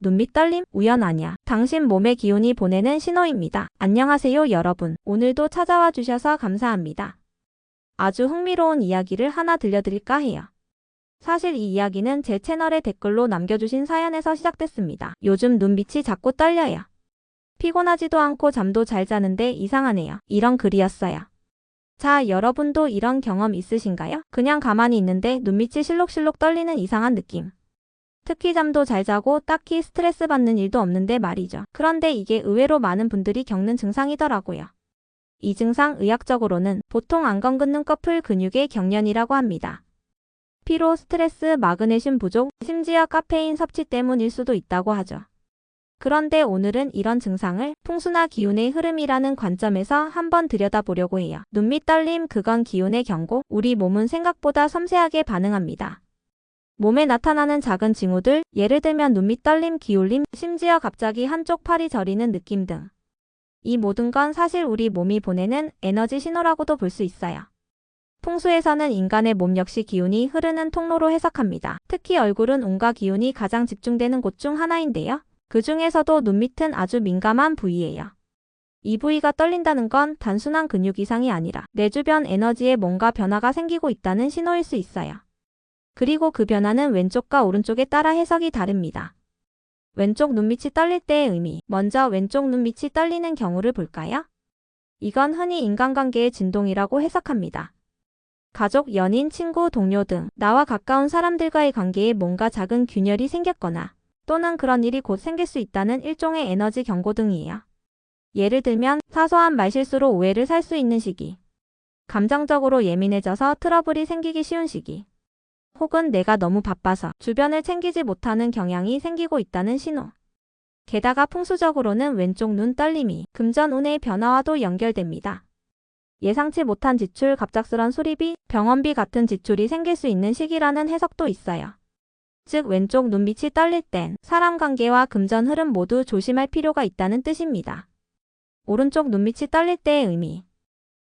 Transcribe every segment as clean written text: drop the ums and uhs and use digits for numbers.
눈밑 떨림? 우연 아냐. 당신 몸의 기운이 보내는 신호입니다. 안녕하세요 여러분. 오늘도 찾아와 주셔서 감사합니다. 아주 흥미로운 이야기를 하나 들려드릴까 해요. 사실 이 이야기는 제 채널에 댓글로 남겨주신 사연에서 시작됐습니다. 요즘 눈빛이 자꾸 떨려요. 피곤하지도 않고 잠도 잘 자는데 이상하네요. 이런 글이었어요. 자, 여러분도 이런 경험 있으신가요? 그냥 가만히 있는데 눈밑이 실룩실룩 떨리는 이상한 느낌. 특히 잠도 잘 자고 딱히 스트레스 받는 일도 없는데 말이죠. 그런데 이게 의외로 많은 분들이 겪는 증상이더라고요. 이 증상 의학적으로는 보통 안건 긋는 꺼풀 근육의 경련이라고 합니다. 피로, 스트레스, 마그네슘 부족, 심지어 카페인 섭취 때문일 수도 있다고 하죠. 그런데 오늘은 이런 증상을 풍수나 기운의 흐름이라는 관점에서 한번 들여다보려고 해요. 눈밑 떨림, 그건 기운의 경고. 우리 몸은 생각보다 섬세하게 반응합니다. 몸에 나타나는 작은 징후들, 예를 들면 눈밑 떨림, 기울림, 심지어 갑자기 한쪽 팔이 저리는 느낌 등. 이 모든 건 사실 우리 몸이 보내는 에너지 신호라고도 볼 수 있어요. 풍수에서는 인간의 몸 역시 기운이 흐르는 통로로 해석합니다. 특히 얼굴은 온갖 기운이 가장 집중되는 곳 중 하나인데요. 그 중에서도 눈밑은 아주 민감한 부위예요. 이 부위가 떨린다는 건 단순한 근육 이상이 아니라 내 주변 에너지에 뭔가 변화가 생기고 있다는 신호일 수 있어요. 그리고 그 변화는 왼쪽과 오른쪽에 따라 해석이 다릅니다. 왼쪽 눈밑이 떨릴 때의 의미. 먼저 왼쪽 눈밑이 떨리는 경우를 볼까요? 이건 흔히 인간관계의 진동이라고 해석합니다. 가족, 연인, 친구, 동료 등 나와 가까운 사람들과의 관계에 뭔가 작은 균열이 생겼거나 또는 그런 일이 곧 생길 수 있다는 일종의 에너지 경고 등이에요. 예를 들면 사소한 말실수로 오해를 살 수 있는 시기, 감정적으로 예민해져서 트러블이 생기기 쉬운 시기, 혹은 내가 너무 바빠서 주변을 챙기지 못하는 경향이 생기고 있다는 신호. 게다가 풍수적으로는 왼쪽 눈 떨림이 금전운의 변화와도 연결됩니다. 예상치 못한 지출, 갑작스런 수리비, 병원비 같은 지출이 생길 수 있는 시기라는 해석도 있어요. 즉 왼쪽 눈밑이 떨릴 땐 사람 관계와 금전 흐름 모두 조심할 필요가 있다는 뜻입니다. 오른쪽 눈밑이 떨릴 때의 의미.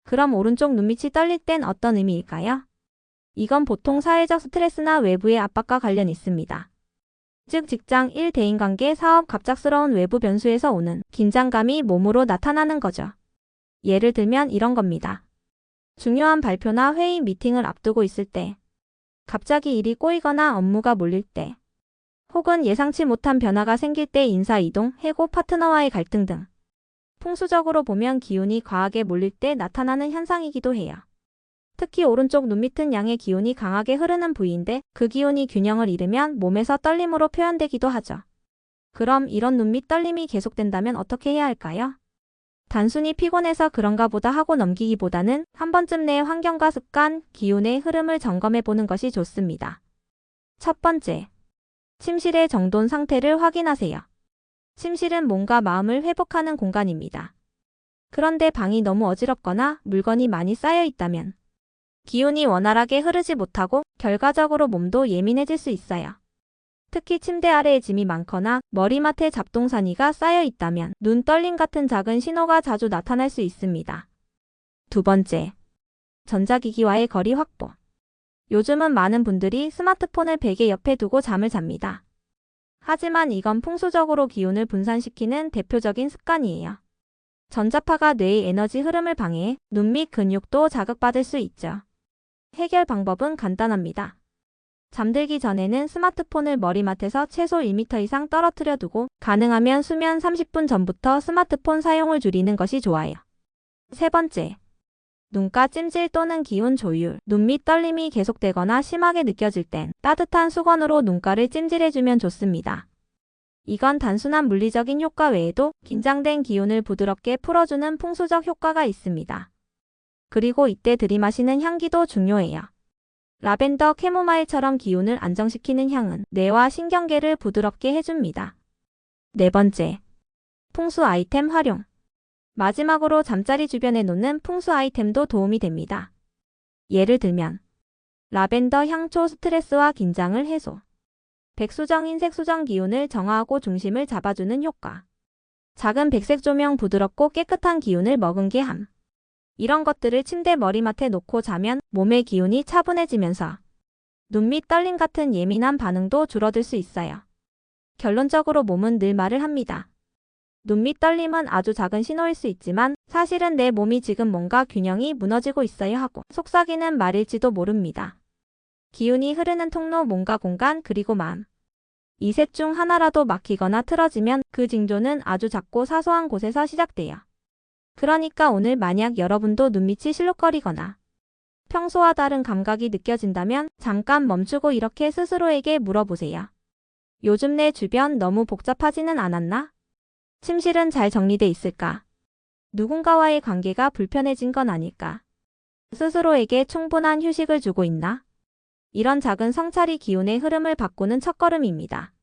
그럼 오른쪽 눈밑이 떨릴 땐 어떤 의미일까요? 이건 보통 사회적 스트레스나 외부의 압박과 관련 있습니다. 즉 직장, 일, 대인관계, 사업, 갑작스러운 외부 변수에서 오는 긴장감이 몸으로 나타나는 거죠. 예를 들면 이런 겁니다. 중요한 발표나 회의, 미팅을 앞두고 있을 때, 갑자기 일이 꼬이거나 업무가 몰릴 때, 혹은 예상치 못한 변화가 생길 때 인사이동, 해고, 파트너와의 갈등 등. 풍수적으로 보면 기운이 과하게 몰릴 때 나타나는 현상이기도 해요. 특히 오른쪽 눈밑은 양의 기운이 강하게 흐르는 부위인데 그 기운이 균형을 잃으면 몸에서 떨림으로 표현되기도 하죠. 그럼 이런 눈밑 떨림이 계속된다면 어떻게 해야 할까요? 단순히 피곤해서 그런가 보다 하고 넘기기보다는 한 번쯤 내 환경과 습관, 기운의 흐름을 점검해 보는 것이 좋습니다. 첫 번째, 침실의 정돈 상태를 확인하세요. 침실은 몸과 마음을 회복하는 공간입니다. 그런데 방이 너무 어지럽거나 물건이 많이 쌓여 있다면 기운이 원활하게 흐르지 못하고 결과적으로 몸도 예민해질 수 있어요. 특히 침대 아래에 짐이 많거나 머리맡에 잡동사니가 쌓여 있다면 눈 떨림 같은 작은 신호가 자주 나타날 수 있습니다. 두 번째, 전자기기와의 거리 확보. 요즘은 많은 분들이 스마트폰을 베개 옆에 두고 잠을 잡니다. 하지만 이건 풍수적으로 기운을 분산시키는 대표적인 습관이에요. 전자파가 뇌의 에너지 흐름을 방해해 눈밑 근육도 자극받을 수 있죠. 해결 방법은 간단합니다. 잠들기 전에는 스마트폰을 머리맡에서 최소 1m 이상 떨어뜨려 두고 가능하면 수면 30분 전부터 스마트폰 사용을 줄이는 것이 좋아요. 세 번째, 눈가 찜질 또는 기운 조율. 눈밑 떨림이 계속되거나 심하게 느껴질 땐 따뜻한 수건으로 눈가를 찜질해주면 좋습니다. 이건 단순한 물리적인 효과 외에도 긴장된 기운을 부드럽게 풀어주는 풍수적 효과가 있습니다. 그리고 이때 들이마시는 향기도 중요해요. 라벤더, 캐모마일처럼 기운을 안정시키는 향은 뇌와 신경계를 부드럽게 해줍니다. 네 번째, 풍수 아이템 활용. 마지막으로 잠자리 주변에 놓는 풍수 아이템도 도움이 됩니다. 예를 들면 라벤더 향초 스트레스와 긴장을 해소, 백수정, 흰색 수정 기운을 정화하고 중심을 잡아주는 효과, 작은 백색 조명 부드럽고 깨끗한 기운을 머금게 함. 이런 것들을 침대 머리맡에 놓고 자면 몸의 기운이 차분해지면서 눈밑 떨림 같은 예민한 반응도 줄어들 수 있어요. 결론적으로 몸은 늘 말을 합니다. 눈 밑 떨림은 아주 작은 신호일 수 있지만 사실은 내 몸이 지금 뭔가 균형이 무너지고 있어야 하고 속삭이는 말일지도 모릅니다. 기운이 흐르는 통로, 몸과 공간, 그리고 마음. 이 셋 중 하나라도 막히거나 틀어지면 그 징조는 아주 작고 사소한 곳에서 시작돼요. 그러니까 오늘 만약 여러분도 눈밑이 실룩거리거나 평소와 다른 감각이 느껴진다면 잠깐 멈추고 이렇게 스스로에게 물어보세요. 요즘 내 주변 너무 복잡하지는 않았나? 침실은 잘 정리돼 있을까? 누군가와의 관계가 불편해진 건 아닐까? 스스로에게 충분한 휴식을 주고 있나? 이런 작은 성찰이 기운의 흐름을 바꾸는 첫걸음입니다.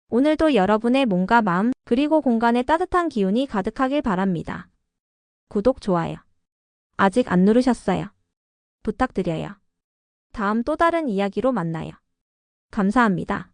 오늘도 여러분의 몸과 마음, 그리고 공간에 따뜻한 기운이 가득하길 바랍니다. 구독, 좋아요. 아직 안 누르셨어요? 부탁드려요. 다음 또 다른 이야기로 만나요. 감사합니다.